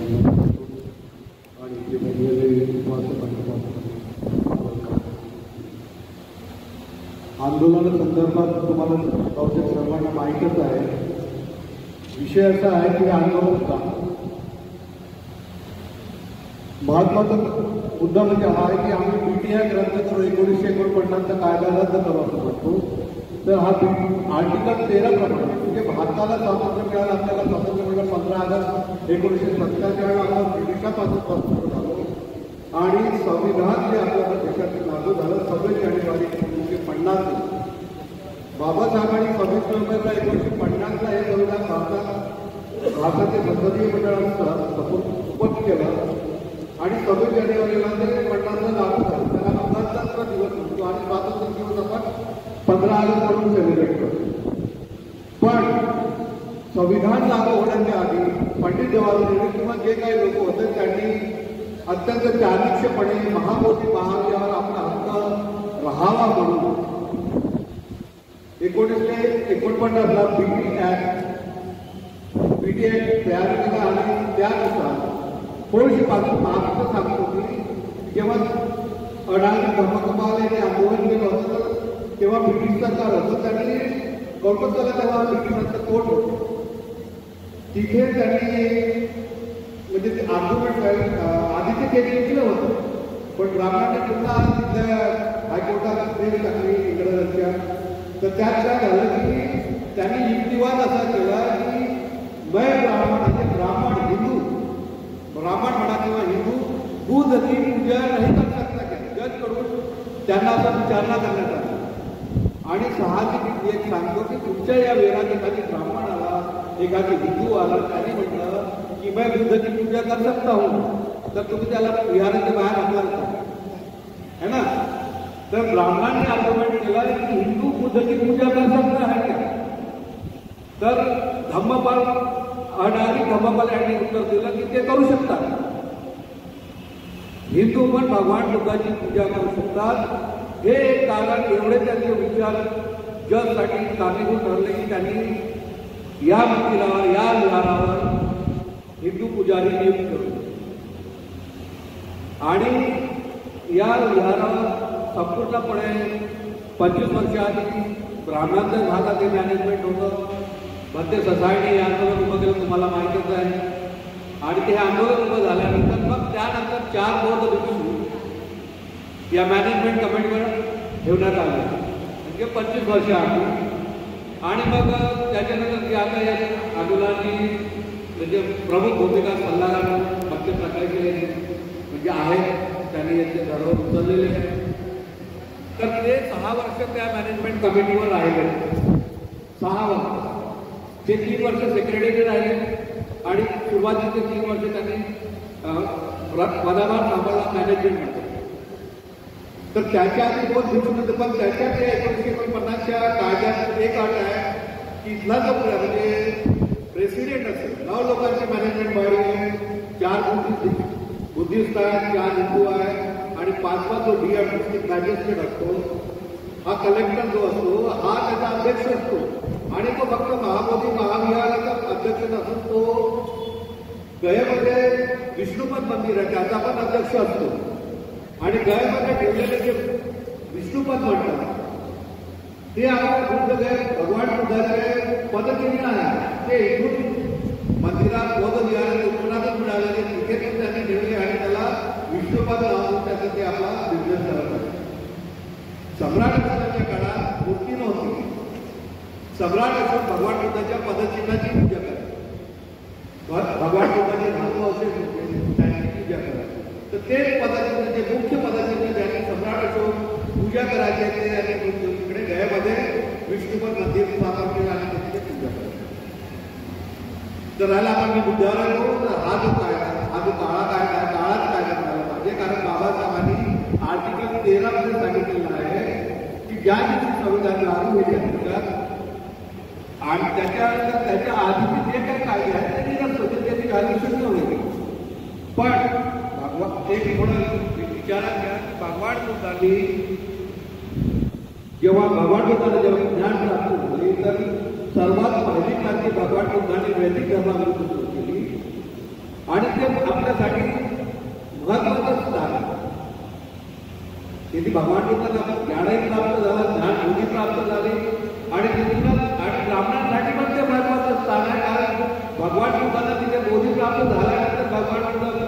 आणि जे वेगवेगळे आंदोलनासंदर्भात तुम्हाला बहुतेक सर्वांना माहीतच आहे. विषय असा आहे की आंदोलन होता. महत्वाचा मुद्दा म्हणजे हा आहे की आम्ही PTI रद्द करू, 1949चा कायदा रद्द करू असं म्हणतो. तर हा आर्टिकल 13 प्रमाणे म्हणजे भारताला स्वातंत्र्य मिळालं, आपल्याला स्वातंत्र्य मिळालं 15 ऑगस्ट 1970च्या वेळेला आपण ब्रिटिशांपासून स्वातंत्र्य झालो आणि संविधान जे आपल्या देशात लागू झालं 26 जानेवारी 1950. बाबासाहेबांनी 26 नोव्हेंबर 1950ला हे संविधान भारताच्या संसदीय मंडळानं सुपूर्द केलं आणि 26 जानेवारीला ते 50ला लागू झालं. त्याला गणतंत्र दिवस म्हणतो आणि स्वातंत्र्य दिवस आपण 15 ऑगस्ट म्हणून सेलिब्रेट करतो. पण संविधान लागू होण्याच्या आधी पंडित जवाहरलाल नेहरू किंवा जे काही लोक होते त्यांनी अत्यंत चाणक्यपणे महामोठी महाविहार आपला हक्क राहावा म्हणून 1949ला PTI तयार केला आणि त्यानुसार थोडीशी पासून महाराष्ट्र सांगत होती. जेव्हा अडाणी धर्मकपालाने आंदोलन केलं होतं तेव्हा ब्रिटिश सरकार होतं. त्यांनी कोलकाताला तेव्हा ब्रिटिशांचं कोर्ट होतं. तिथे त्यांनी म्हणजे ते आर्ग्युमेंट आधीचे केस जिंकलं होतं. पण ब्राह्मणांनी पुन्हा तिथल्या हायकोर्टात केस टाकली इंग्रजांच्या. तर त्यात काय झालं की त्यांनी युक्तिवाद असा केला की मैं ब्राह्मण म्हणजे ब्राह्मण हिंदू, ब्राह्मण म्हणा किंवा हिंदू बुद्ध की पूजा नाही कर सकता क्या, जज करून त्यांना असा विचारणा करण्यात आला. आणि साहजिक एक सांगतो की तुमच्या या वेळात एखादी ब्राह्मण आला, एखादी हिंदू आला, त्यांनी म्हटलं की मैं बुद्ध की पूजा कर सकता हूँ, तर तुम्ही त्याला विहाराच्या बाहेर आणणार का, है ना. तर ब्राह्मणांनी आर्ग्युमेंट केला की हिंदू बुद्ध की पूजा कर सकता है क्या. तर धम्मपाल अडाणी धम्मपाल यांनी उत्तर दिलं की ते करू शकतात. हिंदू पण भगवान बुद्धाची पूजा करू शकतात. हे एक कारण एवढे त्यांचे विचार जगसाठी कारणीभूत ठरले की त्यांनी या मंदिरावर या विहारावर हिंदू पुजारी नियुक्त केले आणि या विहारावर संपूर्णपणे 25 वर्षाआधी ब्राह्मणांचं झालं ते मॅनेजमेंट होतं. मध्य सोसायटी हे आंदोलन उभं केलं तुम्हाला माहीतच आहे. आणि ते आंदोलन उभं झाल्यानंतर मग त्यानंतर 4 बौद्ध भिक्षू या मॅनेजमेंट कमिटीवर ठेवण्यात आले म्हणजे 25 वर्षाआधी. आणि मग त्याच्यानंतर जे आता या आंदोलनाची म्हणजे प्रमुख भूमिका सल्लागार भक्त प्रकारचे म्हणजे आहेत, त्यांनी याचे धर्म उचललेले आहे. तर ते 6 वर्ष त्या मॅनेजमेंट कमिटीवर राहिले. 6 वर्ष ते 3 वर्ष सेक्रेटरी राहिले आणि सुरुवातीचे 3 वर्ष त्यांनी पदाभार सांभाळला मॅनेजमेंट मध्ये. तर त्याच्या आधी कोण दिसून येतं, पण त्याच्या ते 1949च्या कायद्यात एक अट आहे की इथला जो म्हणजे प्रेसिडेंट असेल, 9 लोकांची मॅनेजमेंट बॉडी आहे, 4 बुद्धिस्ट आहे, 4 हिंदू आहे आणि 5वा जो डिस्ट्रिक्ट मॅजिस्ट्रेट असतो, हा कलेक्टर जो असतो हा त्याचा अध्यक्ष असतो आणि तो फक्त महाबोधी महाविहाराचा अध्यक्ष नसून तो गयेमध्ये विष्णुपद मंदिर आहे त्याचा पण अध्यक्ष असतो. आणि गयेमध्ये ठेवलेले जे विष्णुपद म्हणतात ते आपण बुद्ध गय भगवान बुद्धाचे पदचिन्ह आहे. ते इथून मंदिरात बौद्ध विहाराच्या उत्तरातच मिळालेले तिथे त्यांनी ठेवले आणि त्याला विष्णुपद लावून त्याचा ते आपला बिझनेस करत आहे. सम्राट अशोकाच्या काळात मूर्ती नव्हती. सम्राट अशोक भगवान बुद्धाच्या पदचिन्हाची पूजा करायचे. भगवान बुद्धाचे धातू असेल त्यांची पूजा करायची. तर ते पदचिन्ह जे मुख्य पदचिन्ह ज्यांनी सम्राट अशोक पूजा करायचे ते त्यांनी इकडे गयामध्ये विष्णुपद मंदिर स्थापन केलं आणि त्याची पूजा करायची. तर राहिला आपण मी बुद्धावर आलो तर हा जो काळा काळात काय करायला पाहिजे. कारण बाबासाहेबांनी आर्टिकल 13 मध्ये सांगितलेलं आहे की ज्या दिवशी संविधान लागू होईल आणि त्याच्या आधीचे जे काही कायदे आहेत ते निरस्त होते, त्याची काही शून्य होईल. पण एक थोडं विचारात घ्या की भगवान बुद्धांनी जेव्हा ज्ञान प्राप्त झाले तर सर्वात पहिली क्रांती भगवान बुद्धांनी वैदिक धर्माविरुद्ध सुरू केली. आणि ते आपल्यासाठी महत्वाचं स्थान आहे. भगवान बुद्धांना ज्ञानही प्राप्त झालं, ज्ञान बुद्धी प्राप्त झाली आणि तिथूनच आणि ब्राह्मणांसाठी पण ते महत्वाचं स्थान आहे. कारण भगवान बुद्धांना तिथे बोधी प्राप्त झाल्यानंतर भगवान बुद्ध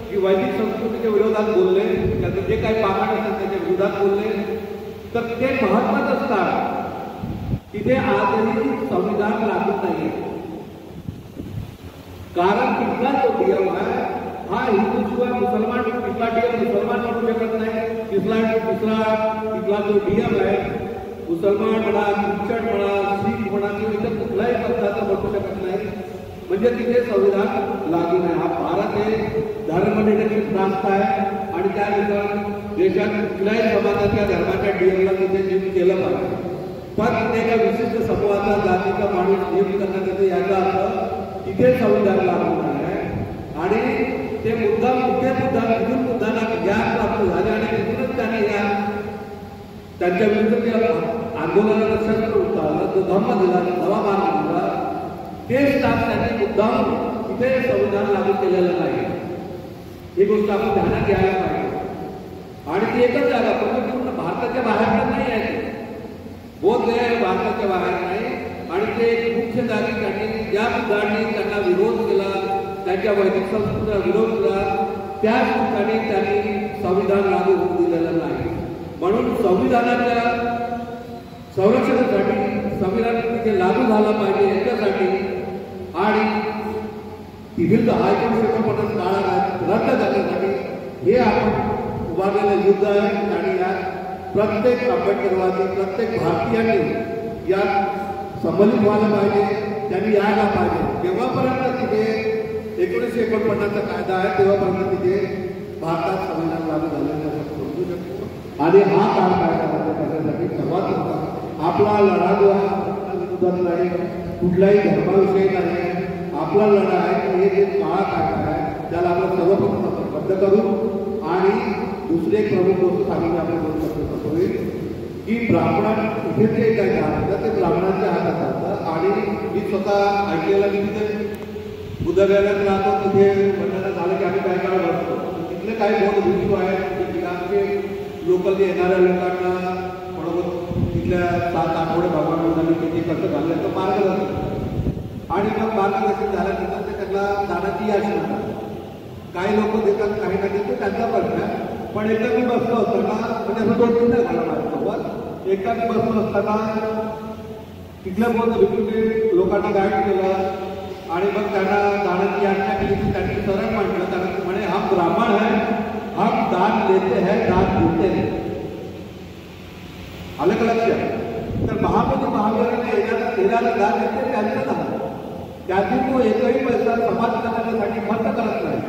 की वैदिक संस्कृतीच्या विरोधात बोलले, त्याचं जे काही पाखंड असेल त्याच्या विरोधात बोलले, तर ते महत्वाचं स्थान तिथे आजही संविधान लागू नाही. कारण तिथला जो नियम आहे हा हिंदूशिवाय मुसलमान, तिथला नियम मुसलमान म्हणू शकत नाही. तिथला तिथला जो नियम आहे मुसलमान म्हणा, ख्रिश्चन म्हणा, शीख म्हणा किंवा इतर कुठल्याही पक्षाचा म्हणू शकत नाही. म्हणजे तिथे संविधान लागू नाही. हा भारत हे धर्मनिरपेक्ष राष्ट्र आहे आणि त्यानुसार देशात कुठल्याही समाजाच्या धर्माच्या नियमला तिथे नियुक्त केलं पाहिजे. पण तिथे एका विशिष्ट समूहाचा जातीचा माणूस नियुक्त करण्यात येते, याचा अर्थ तिथे संविधान लागू नाही आहे. आणि ते तिथून बुद्धांना ज्ञान प्राप्त झाले आणि तिथूनच त्याने या त्यांच्या विरुद्ध जे आंदोलनाला शस्त्र उचललं, जो धम्म दिला, नवा मार्ग दिला, तेच काम त्यांनी मुद्दाम तिथे संविधान लागू केलेलं नाही. ही गोष्ट आपण ध्यानात घ्यायला पाहिजे. आणि ती एकच जागा पूर्ण भारताच्या बाहेर नाही आहे. बोध गया भारताच्या बाहेर नाही. आणि ते मुख्य जागी त्यांनी ज्या बुद्धांनी त्यांना विरोध केला, त्यांच्या वैदिक संस्कृतीला विरोध केला, त्याच ठिकाणी त्यांनी संविधान लागू होऊ दिलेलं नाही. म्हणून संविधानाच्या संरक्षणासाठी संविधान तिथे लागू झाला पाहिजे याच्यासाठी आणि तिथील हायकोर्ट सेवापदाचा काळा रद्द करण्यासाठी हे आपण उभारलेलं युद्ध आहे. आणि यात प्रत्येक आंबेडकरवादी, प्रत्येक भारतीयांनी यात संबंधित व्हायला पाहिजे, त्यांनी यायला पाहिजे. जेव्हापर्यंत तिथे 1949चा कायदा आहे तेव्हापर्यंत तिथे भारतात संविधान लागू झालेलं आपण समजू शकतो. आणि हा काळ कायदा रद्द करण्यासाठी सर्वात मोठा आपला लढा जो आहे विरोधात नाही, कुठल्याही धर्माविषयी नाही. आपला लढा आहे की हे जे काळा कायदा आहे त्याला आपण सर्वप्रथम आपण बंद करू. आणि दुसरी एक प्रमुख गोष्ट सांगून आपण बोलू शकतो होईल की ब्राह्मण इथे जे काही राहतं ते ब्राह्मणांच्या हातात राहतं. आणि मी स्वतः ऐकलेलं की तिथे बुद्धगयात राहतो, तिथे म्हणण्याला झालं की आम्ही काय काळ बसतो, तिथले काही बहुत विषय आहेत तिथे लोकल येणाऱ्या लोकांना बरोबर तिथल्या 7 आठवडे भगवान बुद्धांनी किती कसं घाललं तर मार्गदर्शन. आणि मग मार्गदर्शन झाल्यानंतर ते त्यांना जाण्याची याचना काही लोक देतात, काही नाही देतात, त्यांचा प्रश्न आहे. पण एकदा मी बसलो असताना म्हणजे असं 2-3 नाही झाला माझ्यासोबत. एकदा मी बसलो असताना तिथल्या बहुत रिप्युटेड लोकांना गाईड केलं आणि मग त्यांना दानाची याचना केली की त्यांनी सरळ म्हटलं, त्यांना म्हणे हम ब्राह्मण है, हम दान देते हैं, दान देते हैं. आलं का लक्षात? तर महाबोधी महावीरांना येणारं दान देते त्यांचं दान, त्यातून तो एकही पैसा समाज कल्याणासाठी खर्च करत नाही.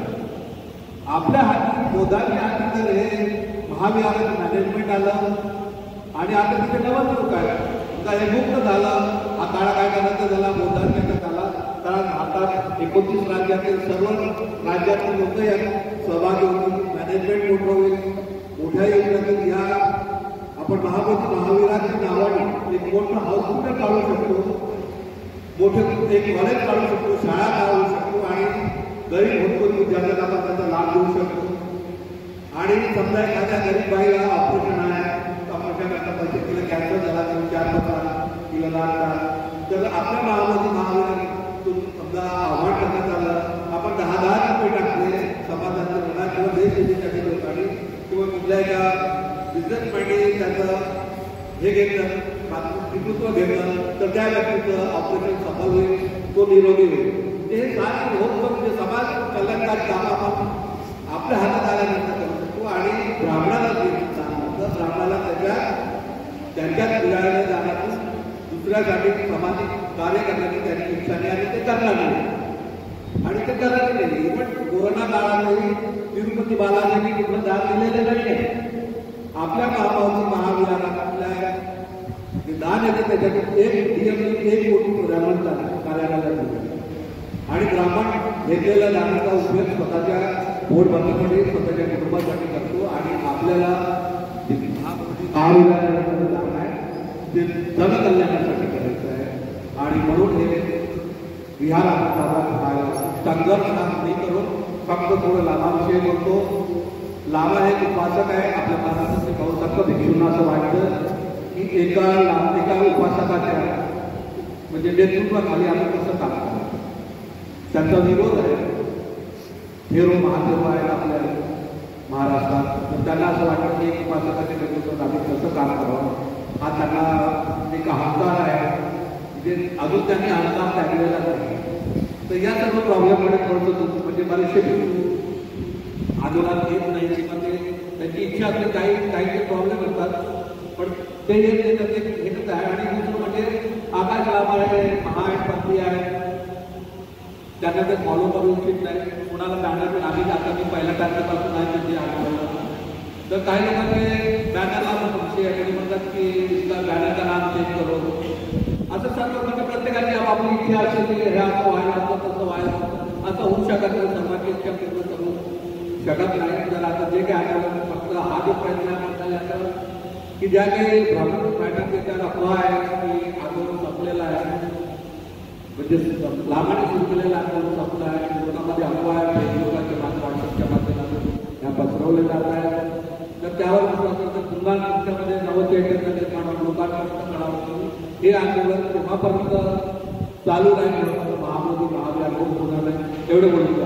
आपल्या हाती बोधाच्या हाती जर हे महाविहाराचं मॅनेजमेंट आलं आणि आता तिथे नवं लोक आहे, आता हे मुक्त झालं, हा काळा काय करायचा झाला, बोधांच्या झाला. कारण आता 29 राज्यातील सर्व राज्यातील लोक यात सहभागी होतील, मॅनेजमेंट मोठं होईल. मोठ्या योजनेतून या आपण महाबोधी महावीरांच्या नावाने एक मोठं हॉस्पिटल काढू शकतो, मोठे एक कॉलेज काढू शकतो, शाळा काढू शकतो आणि गरीब भरपूर विद्यार्थ्यांना आपण त्याचा लाभ देऊ शकतो. आणि समजा एखाद्या गरीब बाईला ऑपरेशन आहे, ऑपरेशन करता पैसे केलं, कॅन्सर झाला तर 4-5 किलो लागतात, तर आपल्या महाबोधी महावीरांनी समजा आव्हान करण्यात आलं, आपण 10,000 रुपये टाकले समाजाच्या म्हणा किंवा देश विदेशातील लोकांनी किंवा कुठल्या एका बिझनेसमॅनने त्याचं हे घेतलं, नेतृत्व घेतलं, तर त्या व्यक्तीचं ऑपरेशन सफल होईल, तो निरोगी होईल. हे सारे होत म्हणजे समाज कल्याणकारी काम आपण आपल्या हातात आल्यानंतर करू शकतो. आणि ब्राह्मणाला ब्राह्मणाला त्यांच्यात मिळालेल्या जाण्यातून दुसऱ्यासाठी सामाजिक कार्य करण्याची त्यांची इच्छा नाही आणि ते करणार नाही. आणि ते करणार नाही. इव्हन कोरोना काळातही तिरुपती बालाजींनी कुठलं दान दिलेलं नाही आहे. आपल्या महाभावची महाविहारातल्या दान येते त्याच्यातून एक कोटी ब्राह्मण कार्यालयाला दिलं. आणि ब्राह्मण घेतलेल्या दानाचा उपयोग स्वतःच्या पोट भरण्यासाठी, स्वतःच्या कुटुंबासाठी करतो. आणि आपल्याला महाविहाराचं दान आहे ते जनकल्याणासाठी करायचं आहे. आणि म्हणून हे विहार आपण संघर्ष नाही करून फक्त थोडं लाभाविषयी बोलतो. लाभा हे उपासक आहे. आपल्या महाराष्ट्राचे पाहू शकतो भिक्षूंना असं वाटतं की एका उपासकाच्या म्हणजे नेतृत्वाखाली आपण कसं काम करावं. त्यांचा विरोध आहे. फेरो महादेव आहेत आपल्या महाराष्ट्रात, तर त्यांना असं वाटतं की एक उपासकाच्या नेतृत्वात आम्ही कसं काम करावं. हा त्यांना एक अहंकार आहे, म्हणजे अजून त्यांनी अहंकार त्यागलेला नाही. तर या सर्व प्रॉब्लेमकडे थोडंसं म्हणजे बरेचसे भिक्षू आंदोलनात येत नाही किंवा ते त्यांची इच्छा असते. काही प्रॉब्लेम असतात पण ते येत नाही, तर ते घेतच आहे. आणि दुसरं म्हणजे आकाश लाभ आहे, महापंथी आहे, त्यांना ते फॉलो करू इच्छित नाही. कुणाला बॅनर आम्ही आता मी पहिल्या तारखेपासून आहे म्हणजे आंदोलन. तर काही लोकांचे बॅनरला पक्षी आहे, त्यांनी म्हणतात की इसका बॅनरचं नाम चेंज करो. असं सर्व म्हणजे प्रत्येकाची आपली इच्छा असेल की हे असं व्हायला असं तसं व्हायला असं होऊ शकत नाही. सर्वांची इच्छा पूर्ण करू शकत नाही. तर आता जे काही आंदोलन फक्त हा जो प्रयत्न म्हणता येतं की ज्या काही ब्राह्मण मॅटर त्या अफवा आहे की आंदोलन संपलेलं आहे, म्हणजे लाभाने सुरू केलेलं आंदोलन संपलं आहे. लोकांमध्ये अफवा आहे, फेसबुकाच्या व्हॉट्सअपच्या माध्यमातून ह्या पसरवले जात आहे. तर त्यावर पुन्हा तुमच्यामध्ये नवचैतन्य निर्माण लोकांपर्यंत कळावं हे आंदोलन तेव्हापर्यंत चालू राहील. महामोदी महाव्यापक होणार नाही एवढं बोलतो.